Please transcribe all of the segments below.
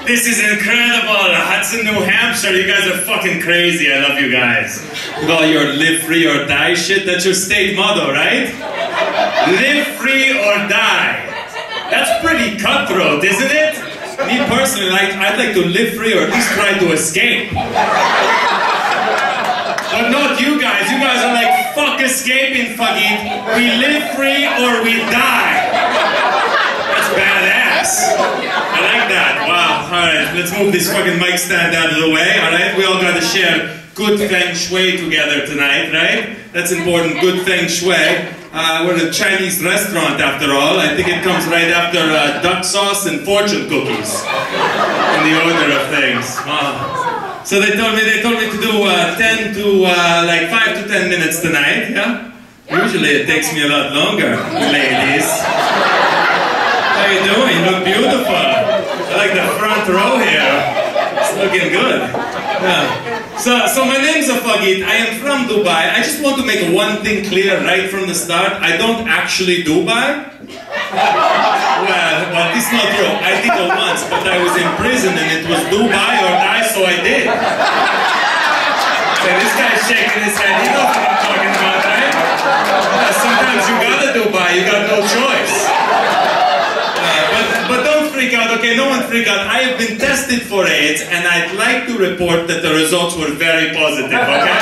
This is incredible. Hudson, New Hampshire. You guys are fucking crazy. I love you guys. With all your live free or die shit, that's your state motto, right? Live free or die. That's pretty cutthroat, isn't it? Me personally, I'd like to live free or at least try to escape. But not you guys. You guys are like, fuck escaping, Fageet. We live free or we die. That's badass. I like that. Wow. Alright, let's move this fucking mic stand out of the way, alright? We all gotta share good feng shui together tonight, right? That's important, good feng shui. We're at a Chinese restaurant after all. I think it comes right after duck sauce and fortune cookies in the order of things. Wow. So they told me to do 10 to like 5 to 10 minutes tonight, yeah? Usually it takes me a lot longer, ladies. How you doing? You look beautiful. I like the front row here. It's looking good. Yeah. So my name's Fageet. I am from Dubai. I just want to make one thing clear right from the start. I don't actually Dubai. Well, it's not true. I did it once, but I was in prison and it was Dubai or die, so I did. So this guy's shaking his head. He knows what I'm talking about, right? Sometimes you gotta Dubai. You got no choice. But don't freak out, okay? No one freak out. I have been tested for AIDS, and I'd like to report that the results were very positive, okay?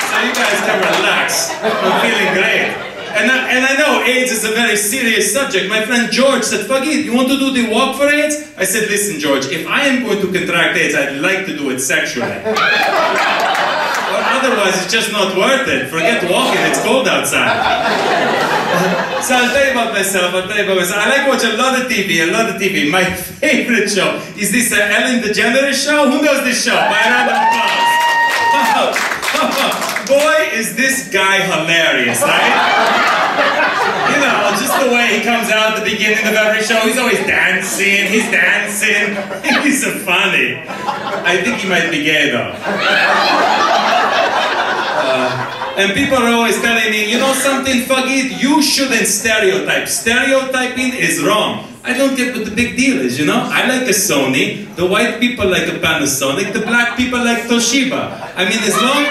So you guys can relax. I'm feeling great. And I know AIDS is a very serious subject. My friend George said, Fageet, you want to do the walk for AIDS? I said, listen, George, if I am going to contract AIDS, I'd like to do it sexually. Or otherwise, it's just not worth it. Forget walking, it's cold outside. So I'll tell you about myself, I like watching a lot of TV. My favorite show is this Ellen DeGeneres show. Who knows this show? By a round of applause. Boy, is this guy hilarious, right? You know, just the way he comes out at the beginning of every show, he's always dancing, he's so funny. I think he might be gay though. And people are always telling me, you know something, Fageet, you shouldn't stereotype. Stereotyping is wrong. I don't get what the big deal is, you know? I like a Sony, the white people like a Panasonic, the black people like Toshiba. I mean, as long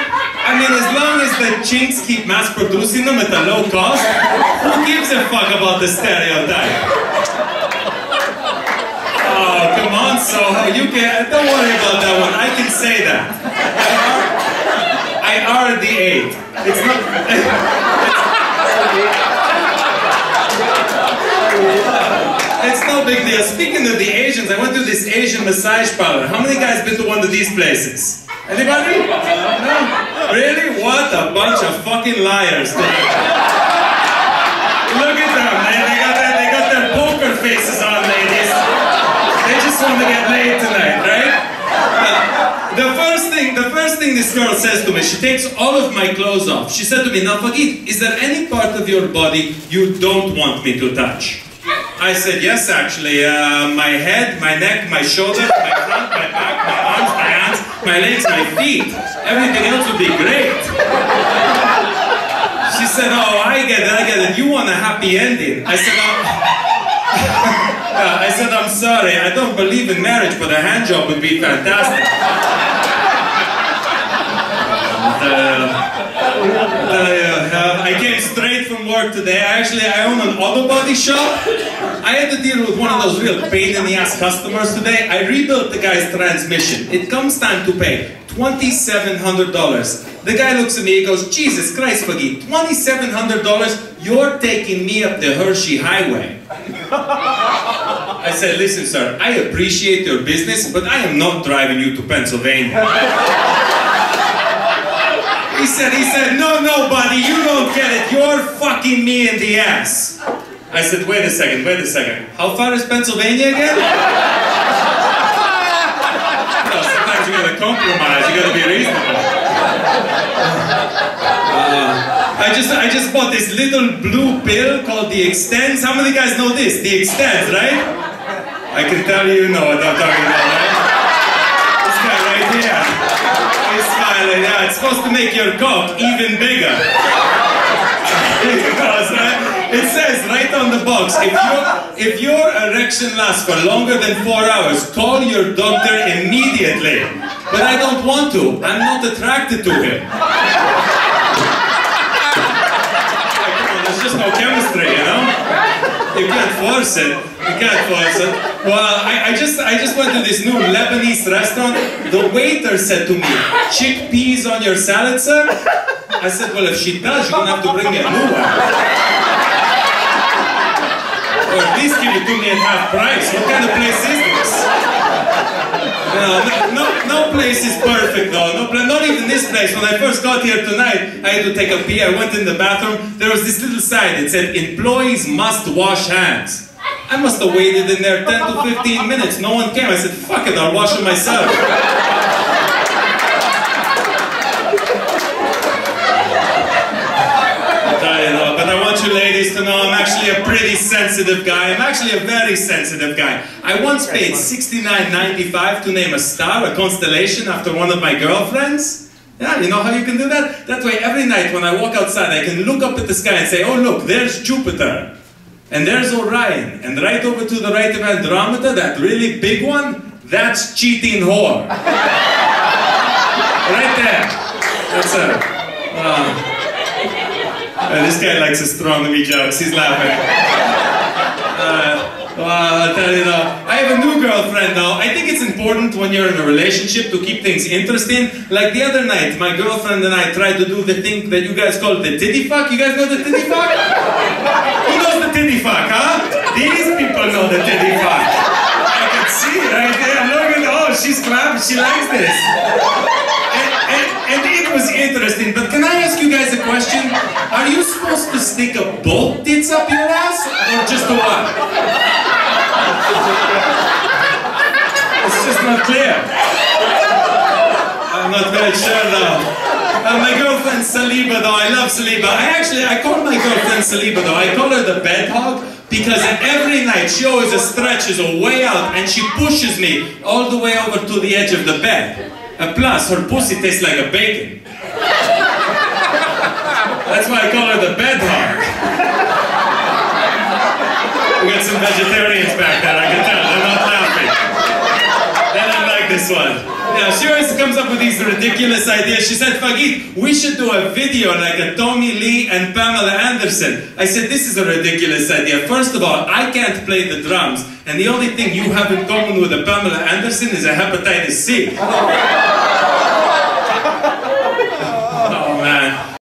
as the chinks keep mass producing them at a low cost, who gives a fuck about the stereotype? Oh, come on, Soho, you can, don't worry about that one, I can say that. I already ate. It's not... It's no big deal. Speaking of the Asians, I went to this Asian massage parlor. How many guys been to one of these places? Anybody? No? Really? What a bunch of fucking liars. Look at them, man. They got their poker faces on, ladies. They just want to get laid tonight, right? The first thing this girl says to me, she takes all of my clothes off. She said to me, now Fageet, is there any part of your body you don't want me to touch? I said, yes, actually. My head, my neck, my shoulder, my front, my back, my arms, my hands, my legs, my feet. Everything else would be great. She said, oh, I get it. You want a happy ending. I said, I'm sorry. I don't believe in marriage, but a hand job would be fantastic. I came straight from work today. I own an auto body shop. I had to deal with one of those real pain-in-the-ass customers today. I rebuilt the guy's transmission. It comes time to pay $2,700. The guy looks at me, he goes, Jesus Christ, Fageet, $2,700? You're taking me up the Hershey Highway. I said, listen, sir, I appreciate your business, but I am not driving you to Pennsylvania. He said, no, buddy, you don't get it. You're fucking me in the ass. I said, wait a second. How far is Pennsylvania again? Well, sometimes you gotta compromise, you gotta be reasonable. I just bought this little blue pill called the Extends. How many guys know this? The Extends, right? I can tell you know what I'm talking about, right? This guy right here. He's smiling, yeah, it's supposed to make your cock even bigger. It says right on the box, if your erection lasts for longer than 4 hours, call your doctor immediately. But I don't want to. I'm not attracted to him. There's just no chemistry, you know? You can't force it. You can't force it. Well, I just went to this new Lebanese restaurant. The waiter said to me, "Chickpeas on your salad, sir?" I said, "Well, if she does, you're gonna have to bring me a new one. Or at least give it to me at half price. What kind of place is this?" No place is perfect though. Not even this place. When I first got here tonight, I had to take a pee. I went in the bathroom. There was this little sign. It said, "Employees must wash hands." I must have waited in there 10 to 15 minutes. No one came. I said, "Fuck it, I'll wash them myself." But I want you ladies to know I'm actually a pretty sensitive guy. I'm actually a very sensitive guy. I once paid $69.95 to name a star, a constellation, after one of my girlfriends. Yeah, you know how you can do that? That way, every night when I walk outside, I can look up at the sky and say, "Oh look, there's Jupiter. And there's Orion. And right over to the right of Andromeda, that really big one, that's cheating whore." Right there. That's it. This guy likes astronomy jokes. He's laughing. Well, I'll tell you though, I have a new girlfriend now. I think it's important when you're in a relationship to keep things interesting. Like the other night, my girlfriend and I tried to do the thing that you guys call the titty fuck. You guys know the titty fuck? Who knows the titty fuck, huh? These people know the titty fuck. I can see right there. Look at, oh, she's clapping. She likes this. And it was interesting, but can I ask you guys a question? Are you supposed to stick a both tits up your ass, or just the one? It's just not clear. I'm not very sure though. My girlfriend Saliba though, I love Saliba. I call my girlfriend Saliba though, I call her the bed hog, because every night she always stretches her way out and she pushes me all the way over to the edge of the bed. Plus, her pussy tastes like a bacon. That's why I call her the bed hog. We got some vegetarians back there, I can tell. They're not laughing. They don't like this one. Yeah, she always comes up with these ridiculous ideas. She said, "Fageet, we should do a video like a Tommy Lee and Pamela Anderson." I said, "This is a ridiculous idea. First of all, I can't play the drums, and the only thing you have in common with a Pamela Anderson is a hepatitis C."